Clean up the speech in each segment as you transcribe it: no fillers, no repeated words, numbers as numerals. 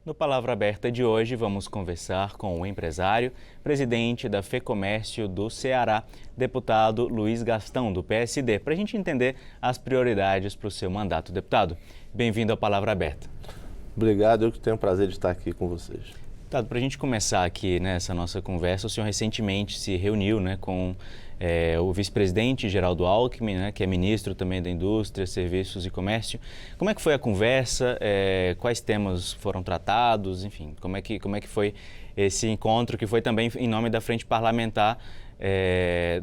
No Palavra Aberta de hoje, vamos conversar com o empresário, presidente da FEComércio do Ceará, deputado Luiz Gastão, do PSD, para a gente entender as prioridades para o seu mandato, deputado. Bem-vindo ao Palavra Aberta. Obrigado, eu que tenho o prazer de estar aqui com vocês. Deputado, para a gente começar aqui nessa nossa conversa, o senhor recentemente se reuniu com o vice-presidente Geraldo Alckmin, que é ministro também da Indústria, Serviços e Comércio. Como é que foi a conversa? Quais temas foram tratados? Enfim, como é que foi esse encontro, que foi também em nome da Frente Parlamentar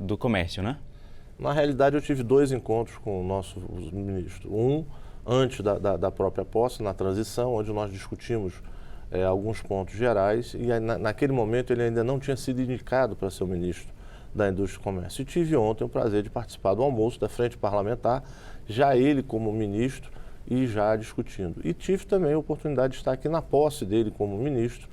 do Comércio, né? Na realidade, eu tive dois encontros com o nosso ministro. Um, antes da própria posse, na transição, onde nós discutimos alguns pontos gerais, e naquele momento ele ainda não tinha sido indicado para ser o ministro da Indústria e Comércio. E tive ontem o prazer de participar do almoço da Frente Parlamentar, já ele como ministro e já discutindo. E tive também a oportunidade de estar aqui na posse dele como ministro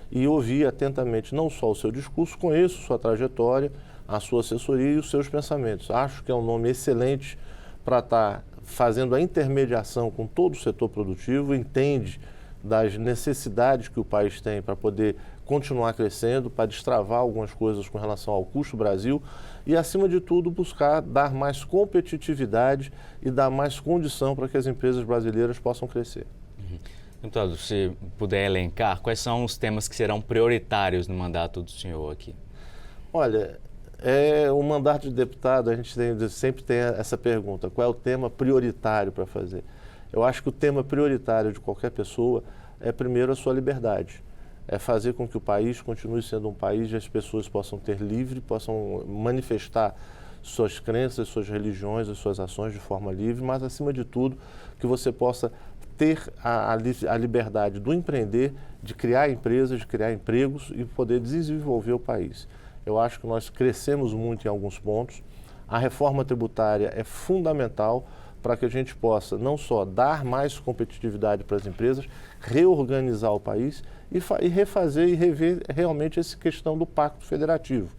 e ouvir atentamente não só o seu discurso, conheço sua trajetória, a sua assessoria e os seus pensamentos. Acho que é um nome excelente para estar fazendo a intermediação com todo o setor produtivo, entende das necessidades que o país tem para poder continuar crescendo, para destravar algumas coisas com relação ao custo Brasil e, acima de tudo, buscar dar mais competitividade e dar mais condição para que as empresas brasileiras possam crescer. Deputado, se puder elencar, quais são os temas que serão prioritários no mandato do senhor aqui? Olha, o mandato de deputado, a gente sempre tem essa pergunta, qual é o tema prioritário para fazer? Eu acho que o tema prioritário de qualquer pessoa é, primeiro, a sua liberdade. É fazer com que o país continue sendo um país onde as pessoas possam ter livre, possam manifestar suas crenças, suas religiões, as suas ações de forma livre, mas, acima de tudo, que você possa ter a liberdade do empreender, de criar empresas, de criar empregos e poder desenvolver o país. Eu acho que nós crescemos muito em alguns pontos. A reforma tributária é fundamental para que a gente possa não só dar mais competitividade para as empresas, reorganizar o país e refazer e rever realmente essa questão do Pacto Federativo,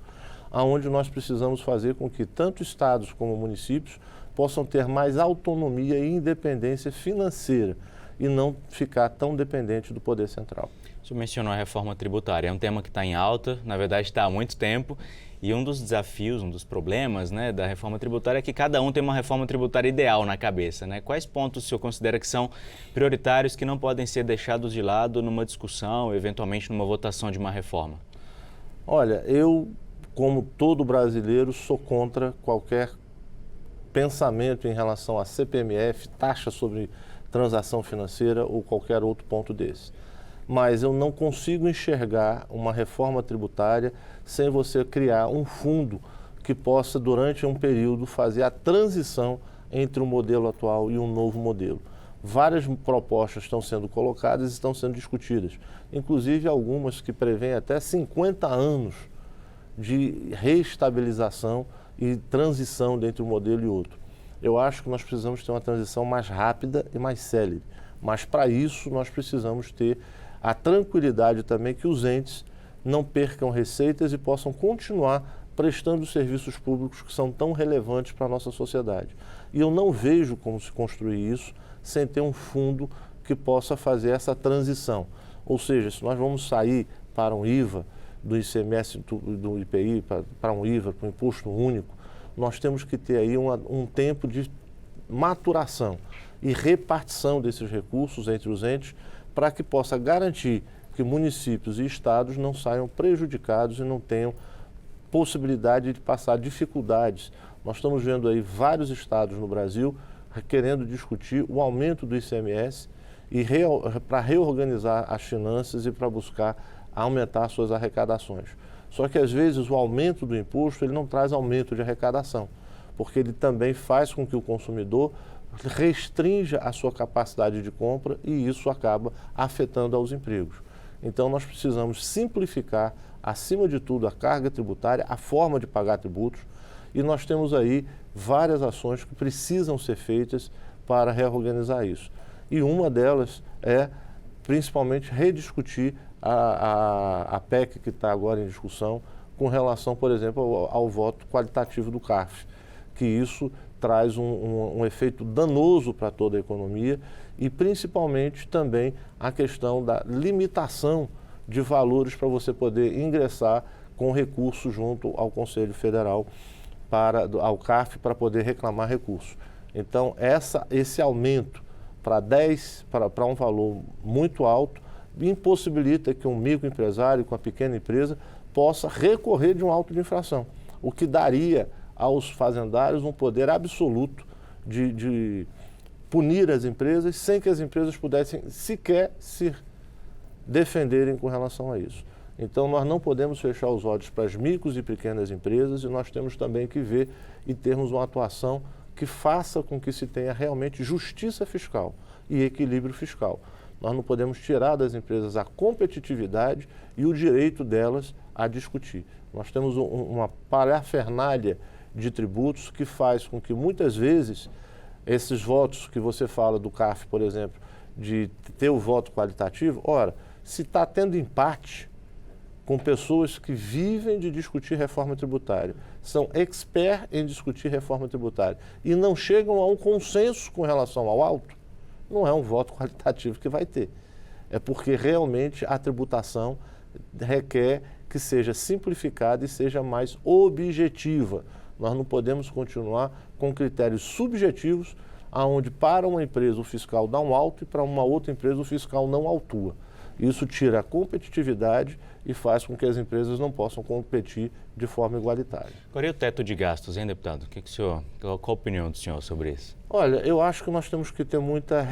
onde nós precisamos fazer com que tanto estados como municípios possam ter mais autonomia e independência financeira e não ficar tão dependente do poder central. O senhor mencionou a reforma tributária, é um tema que está em alta, na verdade está há muito tempo, e um dos desafios, um dos problemas da reforma tributária é que cada um tem uma reforma tributária ideal na cabeça, né? Quais pontos o senhor considera que são prioritários, que não podem ser deixados de lado numa discussão, eventualmente numa votação de uma reforma? Olha, eu, como todo brasileiro, sou contra qualquer pensamento em relação a CPMF, taxa sobre transação financeira ou qualquer outro ponto desse. Mas eu não consigo enxergar uma reforma tributária sem você criar um fundo que possa, durante um período, fazer a transição entre o modelo atual e um novo modelo. Várias propostas estão sendo colocadas e estão sendo discutidas, inclusive algumas que prevêem até 50 anos de reestabilização e transição entre um modelo e outro. Eu acho que nós precisamos ter uma transição mais rápida e mais célere, mas para isso nós precisamos ter a tranquilidade também que os entes não percam receitas e possam continuar prestando os serviços públicos que são tão relevantes para a nossa sociedade. E eu não vejo como se construir isso sem ter um fundo que possa fazer essa transição. Ou seja, se nós vamos sair para um IVA, do ICMS, do IPI, para um IVA, para um imposto único, nós temos que ter aí um tempo de maturação e repartição desses recursos entre os entes para que possa garantir que municípios e estados não saiam prejudicados e não tenham possibilidade de passar dificuldades. Nós estamos vendo aí vários estados no Brasil querendo discutir o aumento do ICMS e para reorganizar as finanças e para buscar aumentar suas arrecadações. Só que às vezes o aumento do imposto ele não traz aumento de arrecadação, porque ele também faz com que o consumidor restrinja a sua capacidade de compra e isso acaba afetando aos empregos. Então nós precisamos simplificar, acima de tudo, a carga tributária, a forma de pagar tributos, e nós temos aí várias ações que precisam ser feitas para reorganizar isso. E uma delas é principalmente rediscutir a PEC que está agora em discussão com relação, por exemplo, ao voto qualitativo do CARF, que isso traz um efeito danoso para toda a economia e principalmente também a questão da limitação de valores para você poder ingressar com recurso junto ao Conselho Federal, ao CARF, para poder reclamar recursos. Então, esse aumento para um valor muito alto impossibilita que um microempresário com a pequena empresa possa recorrer de um auto de infração, o que daria aos fazendários um poder absoluto de punir as empresas sem que as empresas pudessem sequer se defenderem com relação a isso. Então, nós não podemos fechar os olhos para as micros e pequenas empresas e nós temos também que ver e termos uma atuação que faça com que se tenha realmente justiça fiscal e equilíbrio fiscal. Nós não podemos tirar das empresas a competitividade e o direito delas a discutir. Nós temos uma parafernália de tributos que faz com que muitas vezes esses votos que você fala do CARF, por exemplo, de ter o voto qualitativo, ora, se está tendo empate com pessoas que vivem de discutir reforma tributária, são experts em discutir reforma tributária e não chegam a um consenso com relação ao auto, não é um voto qualitativo que vai ter. É porque realmente a tributação requer que seja simplificada e seja mais objetiva. Nós não podemos continuar com critérios subjetivos, onde para uma empresa o fiscal dá um alto e para uma outra empresa o fiscal não autua. Isso tira a competitividade e faz com que as empresas não possam competir de forma igualitária. Agora, e o teto de gastos, hein, deputado? Qual a opinião do senhor sobre isso? Olha, eu acho que nós temos que ter muita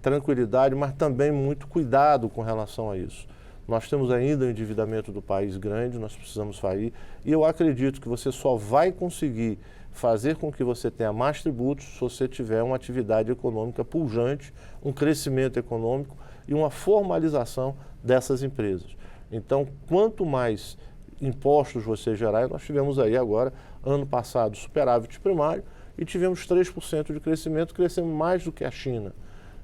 tranquilidade, mas também muito cuidado com relação a isso. Nós temos ainda o endividamento do país grande, nós precisamos sair, e eu acredito que você só vai conseguir fazer com que você tenha mais tributos se você tiver uma atividade econômica pujante, um crescimento econômico e uma formalização dessas empresas. Então, quanto mais impostos você gerar, nós tivemos aí agora, ano passado, superávit primário e tivemos 3% de crescimento, crescemos mais do que a China.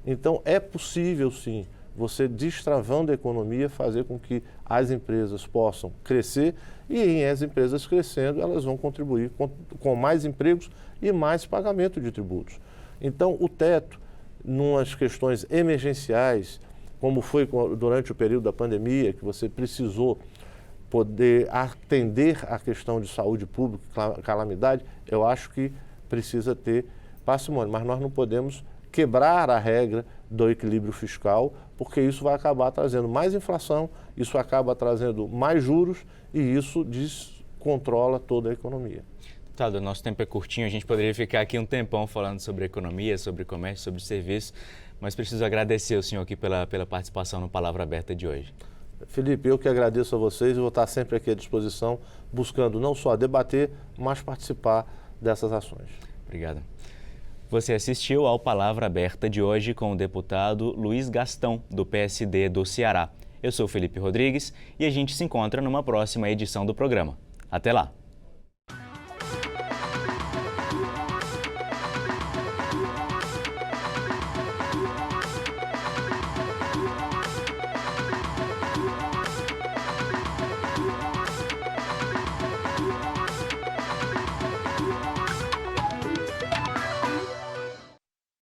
Então, é possível, sim, você destravando a economia, fazer com que as empresas possam crescer e as empresas crescendo, elas vão contribuir com mais empregos e mais pagamento de tributos. Então, o teto, numas questões emergenciais, como foi durante o período da pandemia, que você precisou poder atender a questão de saúde pública, calamidade, eu acho que precisa ter parcimônia, mas nós não podemos quebrar a regra do equilíbrio fiscal, porque isso vai acabar trazendo mais inflação, isso acaba trazendo mais juros e isso descontrola toda a economia. Deputado, nosso tempo é curtinho, a gente poderia ficar aqui um tempão falando sobre economia, sobre comércio, sobre serviço, mas preciso agradecer ao senhor aqui pela participação no Palavra Aberta de hoje. Felipe, eu que agradeço a vocês e vou estar sempre aqui à disposição, buscando não só debater, mas participar dessas ações. Obrigado. Você assistiu ao Palavra Aberta de hoje com o deputado Luiz Gastão, do PSD do Ceará. Eu sou Felipe Rodrigues e a gente se encontra numa próxima edição do programa. Até lá!